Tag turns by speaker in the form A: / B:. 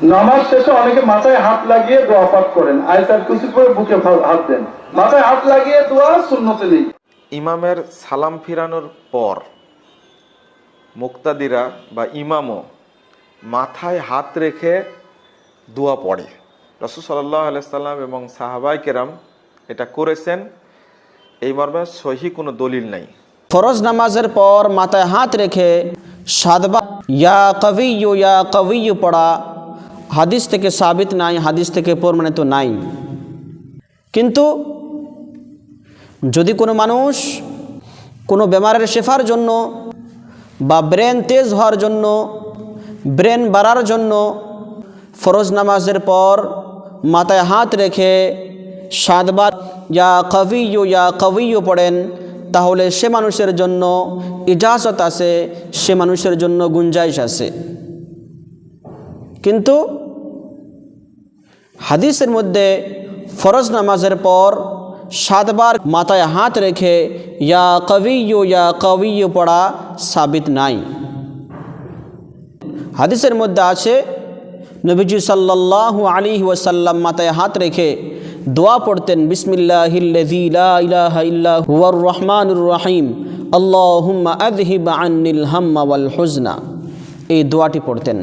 A: নামাজ শেষে অনেকে মাথায় হাত লাগিয়ে দোয়া পাঠ করেন, আয়াতুল কুরসি পড়ে বুকে হাত দেন। মাথায় হাত লাগিয়ে দোয়া সুন্নতে নেই।
B: ইমামের সালাম ফিরানোর পর মুক্তাদিরা বা ইমামও মাথায় হাত রেখে দোয়া পড়ে। রাসূল সাল্লাল্লাহু আলাইহি সাল্লাম এবং সাহাবায়ে কেরাম এটা করেছেন, এই মর্মে সহিহ কোনো দলিল নাই।
C: ফরজ নামাজের পর মাথায় হাত রেখে সাতবার ইয়া কবিয়্যু পড়া হাদিস থেকে সাবিত নাই, হাদিস থেকে প্রমাণিত নাই। কিন্তু যদি কোনো মানুষ কোনো বেমারের শেফার জন্য বা ব্রেন তেজ হওয়ার জন্য, ব্রেন বাড়ার জন্য ফরজ নামাজের পর মাথায় হাত রেখে সাতবার ইয়া কবিয়্যু পড়েন, তাহলে সে মানুষের জন্য ইজাজত আছে, সে মানুষের জন্য গুঞ্জাইশ আছে। কিন্তু হাদিসের মধ্যে ফরজ নামাজের পর সাতবার মাথায় হাত রেখে ইয়া কবিয়্যু পড়া সাবিত নাই। হাদিসের মধ্যে আছে নবীজি সাল্লাল্লাহু আলাইহি ওয়াসাল্লাম মাথায় হাত রেখে দোয়া পড়তেন, বিসমিল্লাহিল্লাযী লা ইলাহা ইল্লা হুয়ার রহমানুর রহিম আল্লাহুম্মা আযহিব আন্নিল হাম্মা ওয়াল হুজনা। এই দোয়াটি পড়তেন।